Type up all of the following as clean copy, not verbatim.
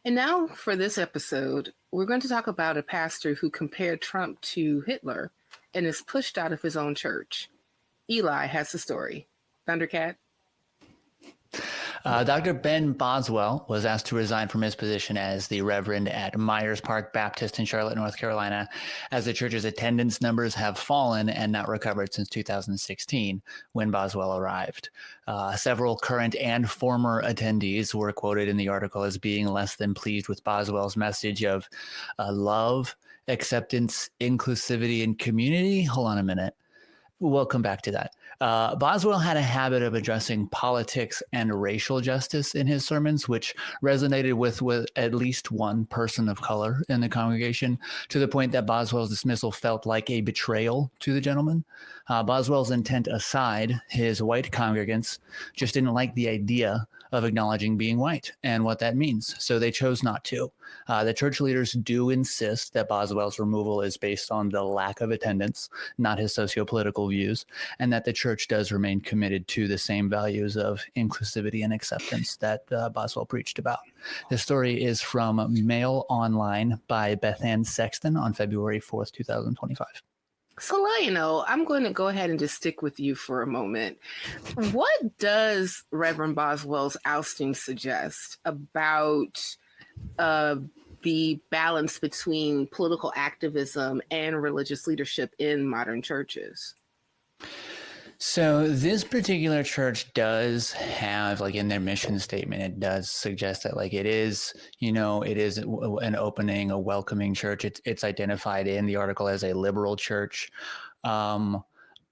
And now for this episode, we're going to talk about a pastor who compared Trump to Hitler and is pushed out of his own church. Eli has the story. Thundercat? Dr. Ben Boswell was asked to resign from his position as the Reverend at Myers Park Baptist in Charlotte, North Carolina, as the church's attendance numbers have fallen and not recovered since 2016, when Boswell arrived. Several current and former attendees were quoted in the article as being less than pleased with Boswell's message of love, acceptance, inclusivity, and community. Hold on a minute. We'll come back to that. Boswell had a habit of addressing politics and racial justice in his sermons, which resonated with at least one person of color in the congregation, to the point that Boswell's dismissal felt like a betrayal to the gentleman. Boswell's intent aside, his white congregants just didn't like the idea of acknowledging being white and what that means, so they chose not to. The church leaders do insist that Boswell's removal is based on the lack of attendance, not his socio-political views, and that the church does remain committed to the same values of inclusivity and acceptance that Boswell preached about. This story is from Mail Online by Beth Ann Sexton on February 4th, 2025. So, Lionel, I'm going to go ahead and just stick with you for a moment. What does Reverend Boswell's ousting suggest about the balance between political activism and religious leadership in modern churches? So this particular church does have, like, in their mission statement, it does suggest that, like, it is an opening, a welcoming church. It's identified in the article as a liberal church.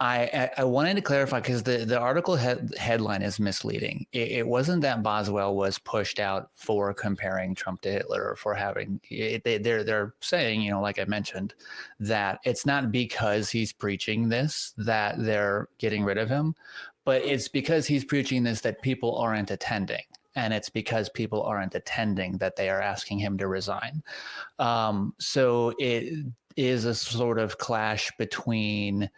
I wanted to clarify, because the article headline is misleading. It wasn't that Boswell was pushed out for comparing Trump to Hitler or for having they're saying, like I mentioned, that it's not because he's preaching this that they're getting rid of him, but it's because he's preaching this that people aren't attending. And it's because people aren't attending that they are asking him to resign. So it is a sort of clash between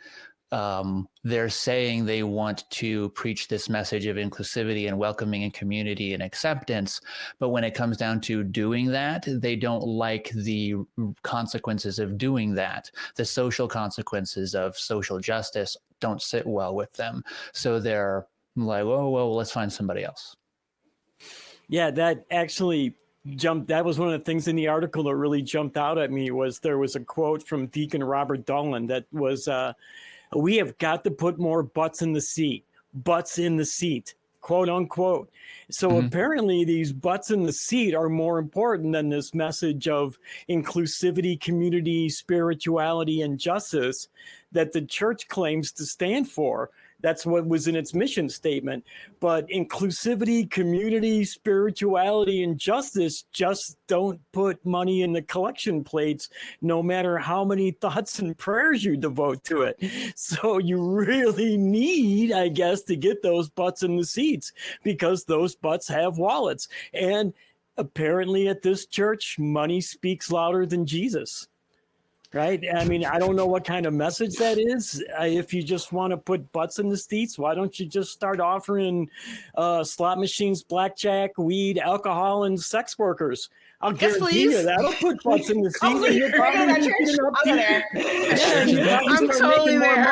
they're saying they want to preach this message of inclusivity and welcoming and community and acceptance, but when it comes down to doing that, they don't like the consequences of doing that. The social consequences of social justice don't sit well with them. So they're like, oh, well, let's find somebody else. Yeah, that actually that was one of the things in the article that really jumped out at me. There was a quote from Deacon Robert Dolan that was, we have got to put more butts in the seat, quote unquote. So apparently these butts in the seat are more important than this message of inclusivity, community, spirituality, and justice that the church claims to stand for. That's what was in its mission statement. But inclusivity, community, spirituality, and justice just don't put money in the collection plates, no matter how many thoughts and prayers you devote to it. So you really need, I guess, to get those butts in the seats, because those butts have wallets. And apparently at this church, money speaks louder than Jesus. Right. I mean, I don't know what kind of message that is. If you just want to put butts in the seats, why don't you just start offering slot machines, blackjack, weed, alcohol, and sex workers? I'll guarantee you that'll put butts in the seats. I'll go there. I'm totally there.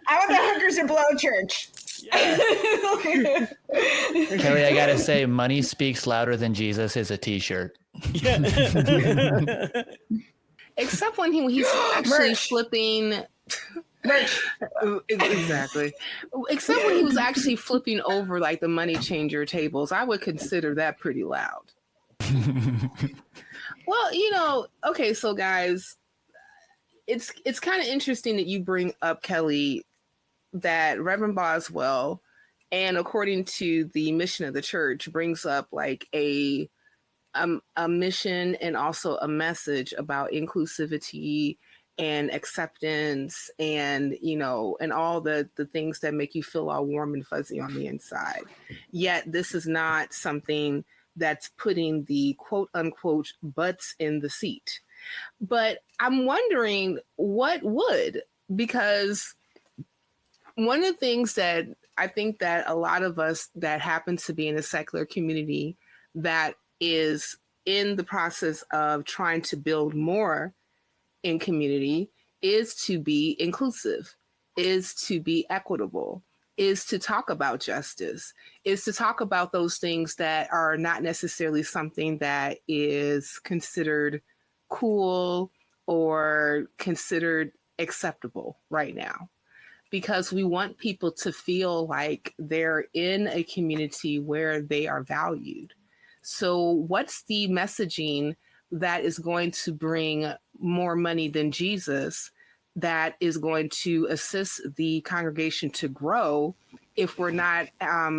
I'm at the Hookers and Blow Church. Yeah. Kelly, I gotta say, money speaks louder than Jesus is a t-shirt. Yeah. Except when he's actually flipping. Exactly. Except when he was actually flipping over like the money changer tables. I would consider that pretty loud. Well, okay, so guys, it's kind of interesting that you bring up, Kelly, that Reverend Boswell, and according to the mission of the church, brings up like a mission and also a message about inclusivity and acceptance and, and all the things that make you feel all warm and fuzzy on the inside. Yet this is not something that's putting the quote unquote butts in the seat. But I'm wondering what would, because one of the things that I think that a lot of us that happen to be in a secular community that is in the process of trying to build more in community is to be inclusive, is to be equitable, is to talk about justice, is to talk about those things that are not necessarily something that is considered cool or considered acceptable right now. Because we want people to feel like they're in a community where they are valued. So, what's the messaging that is going to bring more money than Jesus, that is going to assist the congregation to grow, if we're not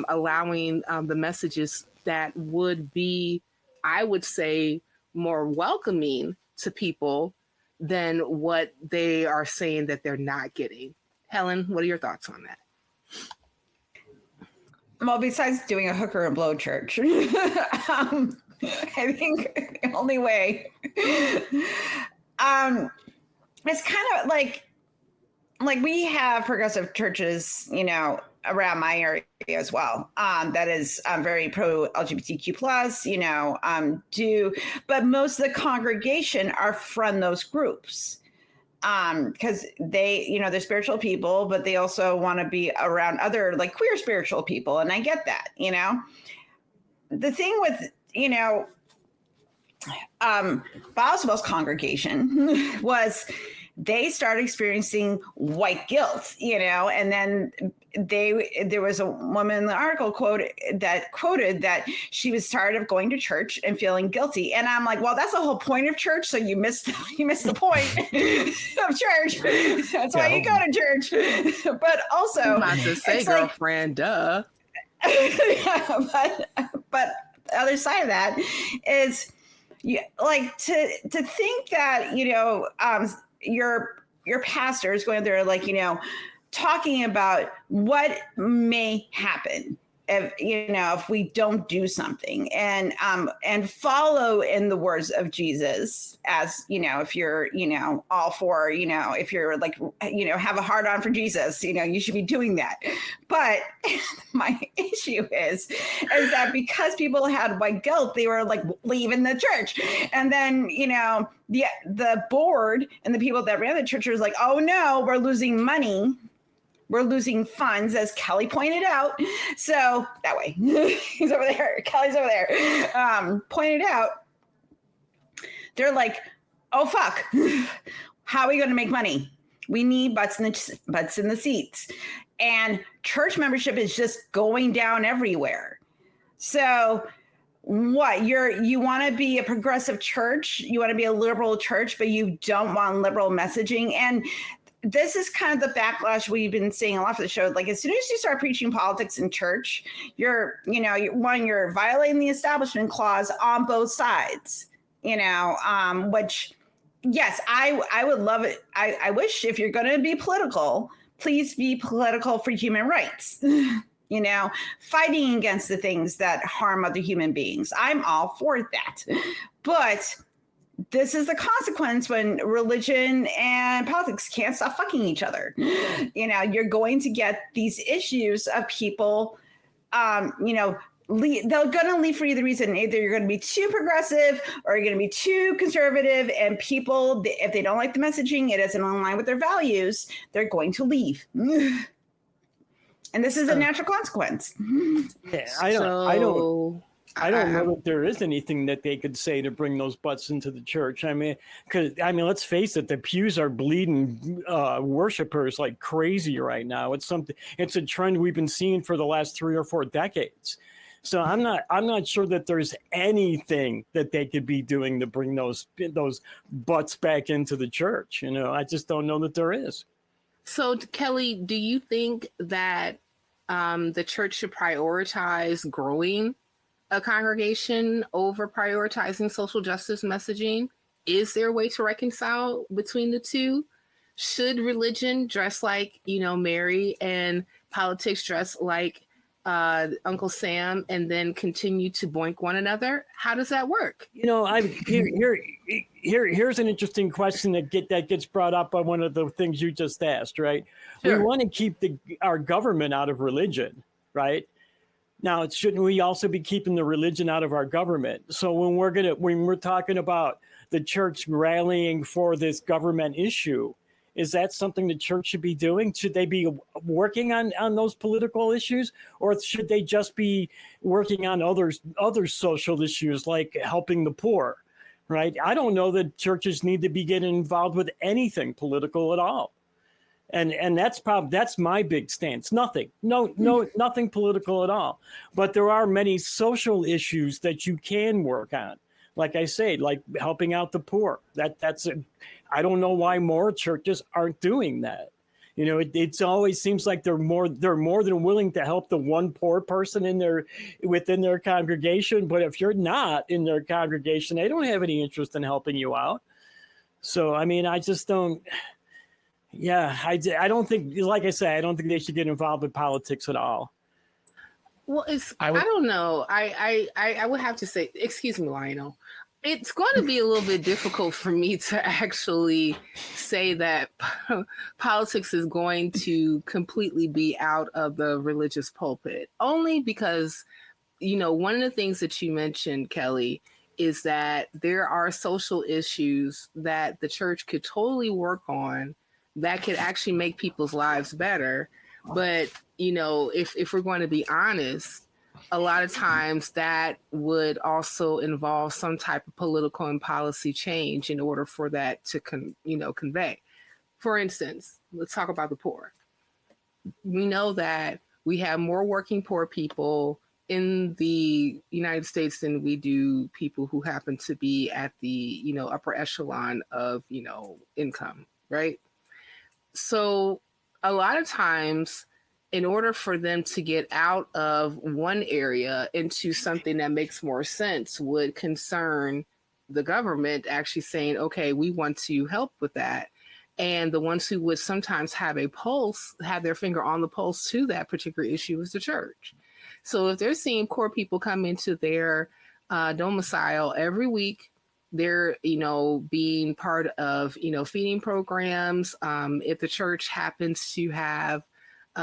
allowing the messages that would be, I would say, more welcoming to people than what they are saying that they're not getting? Helen, what are your thoughts on that? Well, besides doing a hooker and blow church, I think the only way, it's kind of like we have progressive churches, around my area as well. That is very pro LGBTQ plus, but most of the congregation are from those groups. Because they, they're spiritual people, but they also want to be around other like queer spiritual people. And I get that, the thing with, Boswell's congregation was they started experiencing white guilt, and then there was a woman in the article quoted that she was tired of going to church and feeling guilty. And I'm like, well, that's the whole point of church. So you missed the point of church. That's why you go to church. But also, not to say, girlfriend, duh. Yeah, but the other side of that is to think that, your pastor is going there, talking about what may happen if we don't do something, and follow in the words of Jesus, as if you're all for if you're have a heart on for Jesus, you should be doing that. But my issue is that because people had white guilt, they were leaving the church, and then the board and the people that ran the church was like, oh no, we're losing money. We're losing funds, as Kelly pointed out. So that way, he's over there. Kelly's over there. Pointed out. They're like, oh, fuck. How are we going to make money? We need butts in the seats. And church membership is just going down everywhere. So what? You want to be a progressive church? You want to be a liberal church, but you don't want liberal messaging? And this is kind of the backlash we've been seeing a lot for the show. As soon as you start preaching politics in church, you're violating the establishment clause on both sides, which, yes, I would love it. I wish, if you're going to be political, please be political for human rights, fighting against the things that harm other human beings. I'm all for that. But this is the consequence when religion and politics can't stop fucking each other. You're going to get these issues of people, they're going to leave for either reason. Either you're going to be too progressive or you're going to be too conservative, and people, if they don't like the messaging, it isn't in line with their values, they're going to leave. And this is a natural consequence. Yeah, I don't know that there is anything that they could say to bring those butts into the church. Let's face it, the pews are bleeding worshipers like crazy right now. It's a trend we've been seeing for the last 3 or 4 decades. So I'm not sure that there's anything that they could be doing to bring those butts back into the church. I just don't know that there is. So Kelly, do you think that the church should prioritize growing a congregation over prioritizing social justice messaging? Is there a way to reconcile between the two? Should religion dress like, Mary, and politics dress like Uncle Sam, and then continue to boink one another? How does that work? Here's an interesting question that gets brought up by one of the things you just asked, right? Sure. We want to keep our government out of religion, right? Now, shouldn't we also be keeping the religion out of our government? So when we're talking about the church rallying for this government issue, is that something the church should be doing? Should they be working on those political issues, or should they just be working on other social issues like helping the poor? Right? I don't know that churches need to be getting involved with anything political at all. And that's my big stance. Nothing political at all. But there are many social issues that you can work on. Like I say, like helping out the poor. I don't know why more churches aren't doing that. You know, it always seems like they're more than willing to help the one poor person within their congregation. But if you're not in their congregation, they don't have any interest in helping you out. So I mean, I just don't. Yeah, I don't think, like I say, I don't think they should get involved in politics at all. Well, I don't know. I would have to say, excuse me, Lionel. It's going to be a little bit difficult for me to actually say that politics is going to completely be out of the religious pulpit, only because, you know, one of the things that you mentioned, Kelly, is that there are social issues that the church could totally work on that could actually make people's lives better. But, you know, if we're going to be honest, a lot of times that would also involve some type of political and policy change in order for that to convey. For instance, let's talk about the poor. We know that we have more working poor people in the United States than we do people who happen to be at the, you know, upper echelon of, you know, income, right? So a lot of times, in order for them to get out of one area into something that makes more sense would concern the government actually saying, okay, we want to help with that. And the ones who would sometimes have their finger on the pulse to that particular issue is the church. So if they're seeing poor people come into their domicile every week, they're, you know, being part of, you know, feeding programs. If the church happens to have,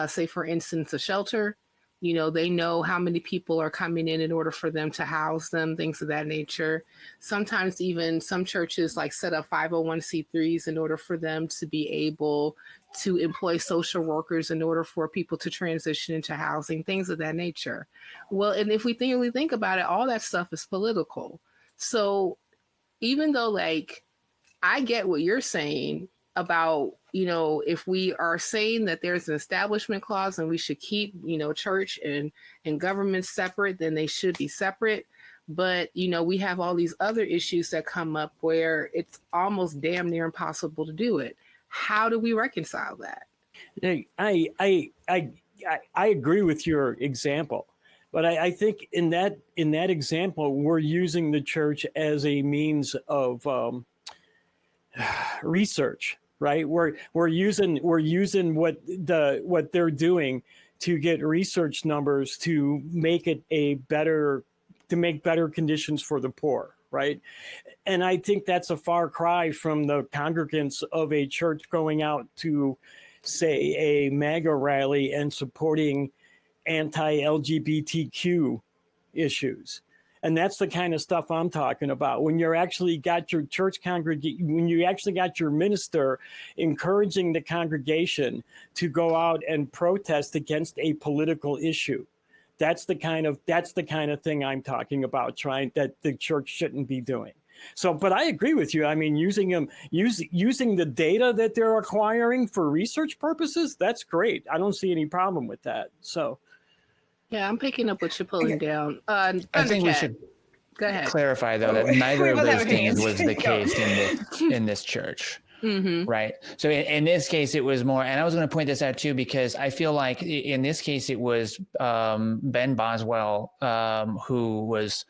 say, for instance, a shelter, you know, they know how many people are coming in order for them to house them, things of that nature. Sometimes even some churches like set up 501c3s in order for them to be able to employ social workers in order for people to transition into housing, things of that nature. Well, and if we really think about it, all that stuff is political. So even though, like, I get what you're saying about, you know, if we are saying that there's an establishment clause and we should keep, you know, church and government separate, then they should be separate. But, you know, we have all these other issues that come up where it's almost damn near impossible to do it. How do we reconcile that? I agree with your example. But I think in that example, we're using the church as a means of research, right? We're using what they're doing to get research numbers to make it better conditions for the poor, right? And I think that's a far cry from the congregants of a church going out to, say, a MAGA rally and supporting anti-LGBTQ issues. And that's the kind of stuff I'm talking about. When you actually got your church when you actually got your minister encouraging the congregation to go out and protest against a political issue. That's the kind of thing I'm talking about, that the church shouldn't be doing. So, but I agree with you. I mean, using the data that they're acquiring for research purposes, that's great. I don't see any problem with that. So. Yeah, I'm picking up what you're pulling down. I think we should clarify, though, that neither of those things was the case in this church. Mm-hmm. Right. So in this case, it was more, and I was going to point this out too, because I feel like in this case, it was Ben Boswell who was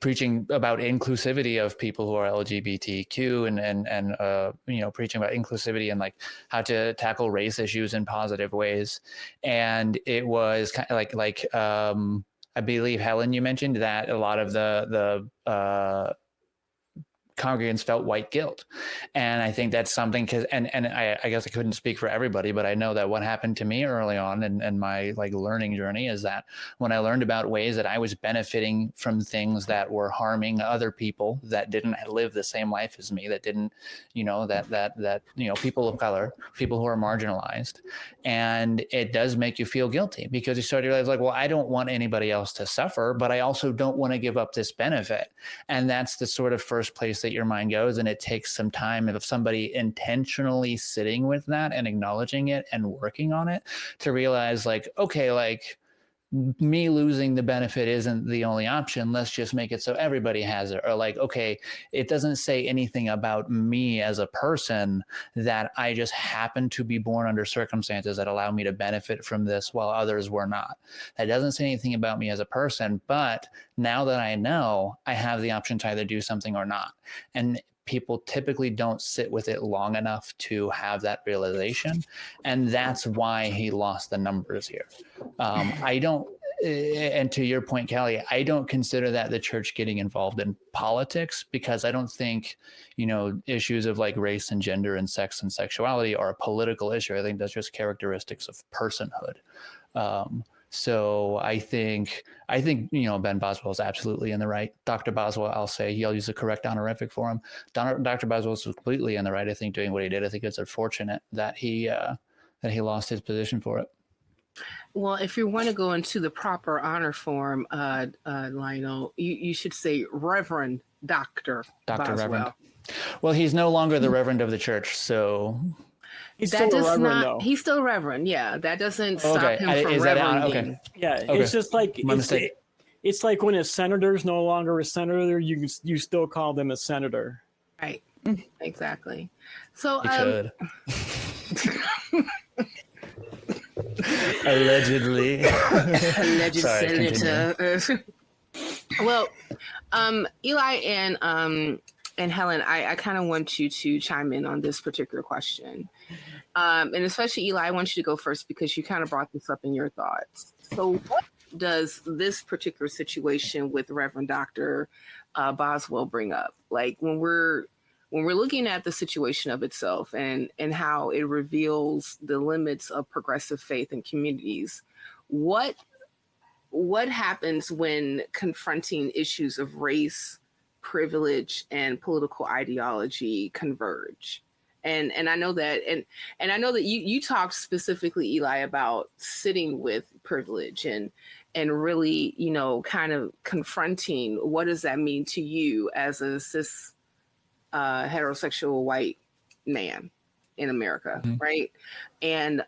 preaching about inclusivity of people who are LGBTQ and you know, preaching about inclusivity and like how to tackle race issues in positive ways. And it was kind of like I believe, Helen, you mentioned that a lot of the congregants felt white guilt. And I think that's something, because, and I guess I couldn't speak for everybody, but I know that what happened to me early on in my like learning journey is that when I learned about ways that I was benefiting from things that were harming other people that didn't live the same life as me, that didn't, that people of color, people who are marginalized, and it does make you feel guilty, because you start to realize like, well, I don't want anybody else to suffer, but I also don't want to give up this benefit. And that's the sort of first place that your mind goes. And it takes some time of somebody intentionally sitting with that and acknowledging it and working on it to realize like, okay, like me losing the benefit isn't the only option. Let's just make it so everybody has it. Or like, okay, it doesn't say anything about me as a person, that I just happen to be born under circumstances that allow me to benefit from this while others were not. That doesn't say anything about me as a person, but now that I know, I have the option to either do something or not. And people typically don't sit with it long enough to have that realization. And that's why he lost the numbers here. I don't, and to your point, Callie, I don't consider that the church getting involved in politics, because I don't think, issues of like race and gender and sex and sexuality are a political issue. I think that's just characteristics of personhood. So I think Ben Boswell is absolutely in the right. Dr. Boswell, I'll say, I'll use the correct honorific for him. Dr. Boswell is completely in the right, I think, doing what he did. I think it's unfortunate that he lost his position for it. Well, if you want to go into the proper honor form, Lionel, you should say Reverend Dr. Boswell. Reverend. Well, he's no longer the Reverend of the church, so... He's still a reverend, though. He's still Reverend, yeah. That doesn't stop him from reverending. Okay. Yeah, okay. It's just like it's like when a senator's no longer a senator, you still call them a senator. Right. Exactly. So allegedly. Alleged Sorry, senator. Well, Eli and Helen, I kind of want you to chime in on this particular question. And especially Eli, I want you to go first, because you kind of brought this up in your thoughts. So what does this particular situation with Reverend Dr. Boswell bring up? Like when we're looking at the situation of itself and how it reveals the limits of progressive faith in communities, what happens when confronting issues of race, privilege, and political ideology converge? And I know that and I know that you talked specifically, Eli, about sitting with privilege and really, kind of confronting what does that mean to you as a cis heterosexual white man in America, mm-hmm. right? And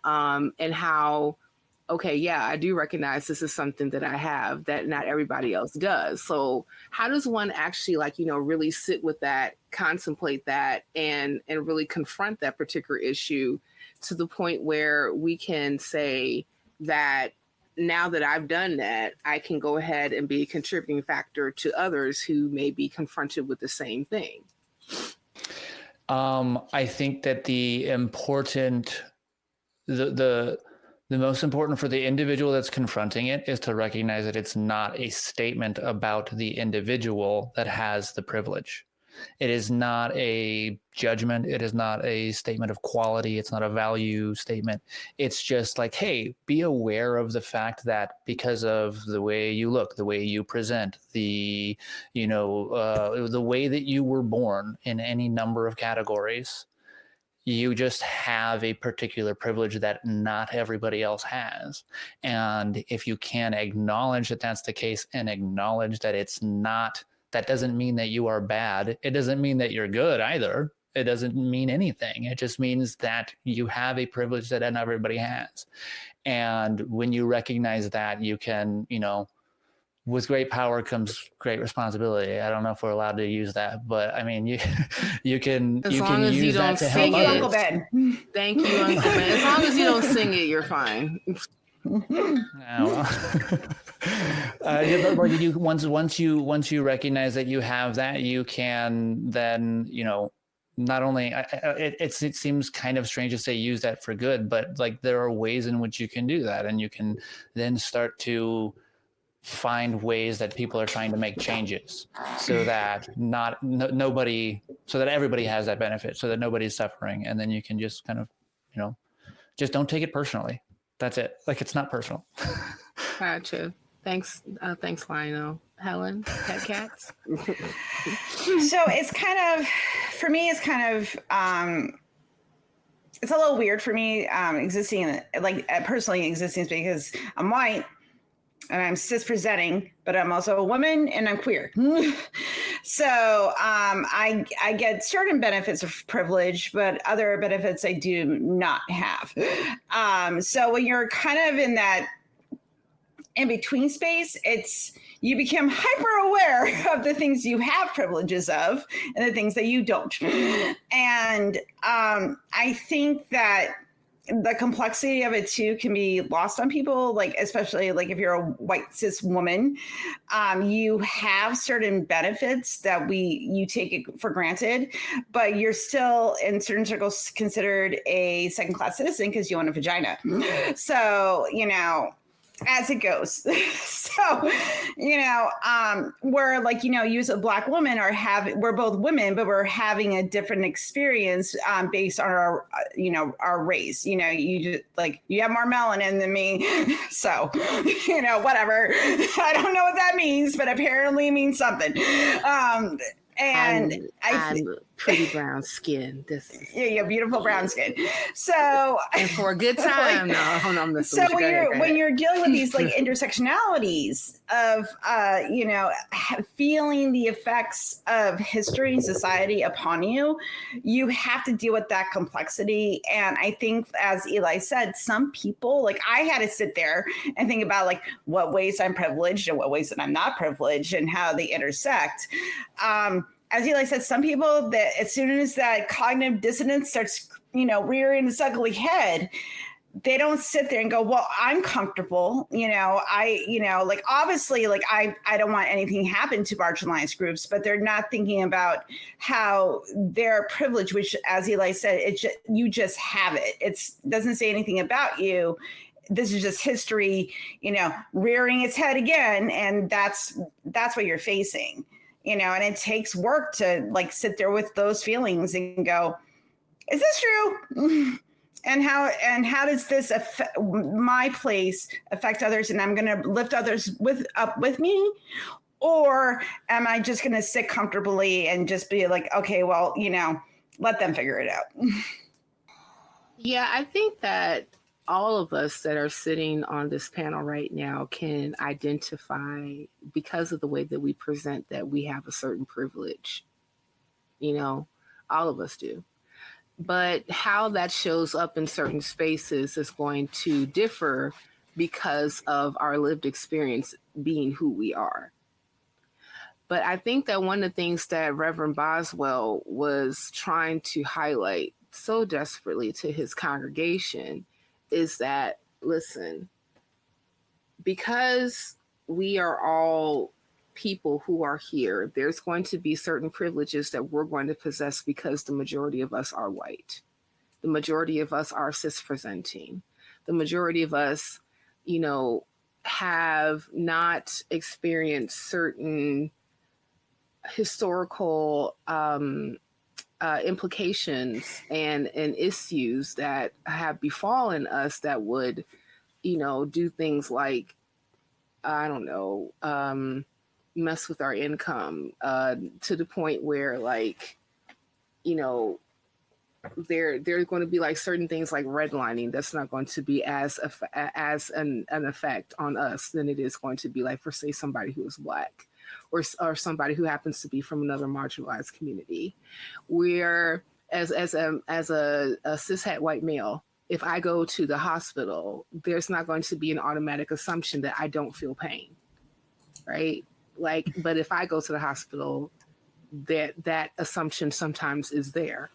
how, okay, yeah, I do recognize this is something that I have that not everybody else does. So how does one actually really sit with that, contemplate that, and really confront that particular issue to the point where we can say that now that I've done that, I can go ahead and be a contributing factor to others who may be confronted with the same thing? I think that the most important for the individual that's confronting it is to recognize that it's not a statement about the individual that has the privilege. It is not a judgment. It is not a statement of quality. It's not a value statement. It's just like, hey, be aware of the fact that because of the way you look, the way you present, the way that you were born in any number of categories, you just have a particular privilege that not everybody else has. And if you can acknowledge that that's the case and acknowledge that it's not, that doesn't mean that you are bad. It doesn't mean that you're good either. It doesn't mean anything. It just means that you have a privilege that not everybody has. And when you recognize that, you can, with great power comes great responsibility. I don't know if we're allowed to use that, but I mean, you can use that to help others. Uncle Ben. Thank you, Uncle Ben. As long as you don't sing it, you're fine. Once you recognize that you have that, you can then, not only it seems kind of strange to say use that for good, but like there are ways in which you can do that, and you can then start to find ways that people are trying to make changes so that nobody, so that everybody has that benefit, so that nobody's suffering. And then you can just kind of, just don't take it personally. That's it. Like, it's not personal. Gotcha. Thanks, Lionel. Helen, pet cats. So it's kind of, for me, it's a little weird for me personally existing because I'm white and I'm cis presenting, but I'm also a woman and I'm queer. So I get certain benefits of privilege, but other benefits I do not have. So when you're kind of in that in between space, you become hyper aware of the things you have privileges of and the things that you don't. And I think that the complexity of it too can be lost on people, like especially like if you're a white cis woman, you have certain benefits that you take it for granted, but you're still in certain circles considered a second-class citizen because you own a vagina. So, as it goes. So, we're like, you as a Black woman we're both women, but we're having a different experience based on our race. You just like, you have more melanin than me. So, whatever. I don't know what that means, but apparently it means something. And I'm pretty brown skin. Yeah, beautiful brown skin. So, and for a good time, so when you're dealing with these like intersectionalities of feeling the effects of history and society upon you, you have to deal with that complexity. And I think, as Eli said, some people, like, I had to sit there and think about like what ways I'm privileged and what ways that I'm not privileged and how they intersect. As Eli said, some people that as soon as that cognitive dissonance starts, rearing its ugly head, they don't sit there and go, well, I'm comfortable. Obviously, like I don't want anything happen to marginalized groups, but they're not thinking about how their privilege, which, as Eli said, you just have it. It doesn't say anything about you. This is just history, rearing its head again. And that's what you're facing. And it takes work to like sit there with those feelings and go, is this true? And how does this affect my place, affect others? And I'm going to lift others up with me, or am I just going to sit comfortably and just be like, okay, well, let them figure it out. Yeah, I think that all of us that are sitting on this panel right now can identify, because of the way that we present, that we have a certain privilege. All of us do. But how that shows up in certain spaces is going to differ because of our lived experience being who we are. But I think that one of the things that Reverend Boswell was trying to highlight so desperately to his congregation is that, listen, because we are all people who are here, there's going to be certain privileges that we're going to possess because the majority of us are white. The majority of us are cis-presenting. The majority of us, have not experienced certain historical implications and issues that have befallen us that would, do things like, I don't know, mess with our income to the point where, like, there's going to be like certain things like redlining that's not going to be as an effect on us than it is going to be like for, say, somebody who is Black or somebody who happens to be from another marginalized community. Where as a cishet white male, if I go to the hospital, there's not going to be an automatic assumption that I don't feel pain, right? Like, but if I go to the hospital, that assumption sometimes is there.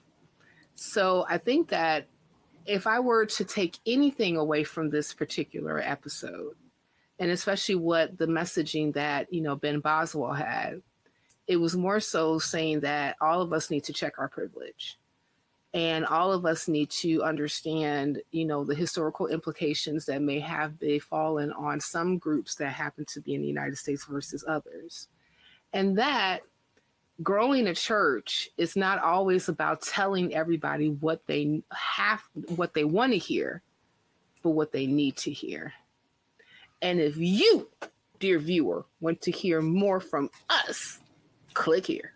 So I think that if I were to take anything away from this particular episode, and especially what the messaging that, Ben Boswell had, it was more so saying that all of us need to check our privilege. And all of us need to understand, the historical implications that may have befallen on some groups that happen to be in the United States versus others. And that growing a church is not always about telling everybody what they want to hear, but what they need to hear. And if you, dear viewer, want to hear more from us, click here.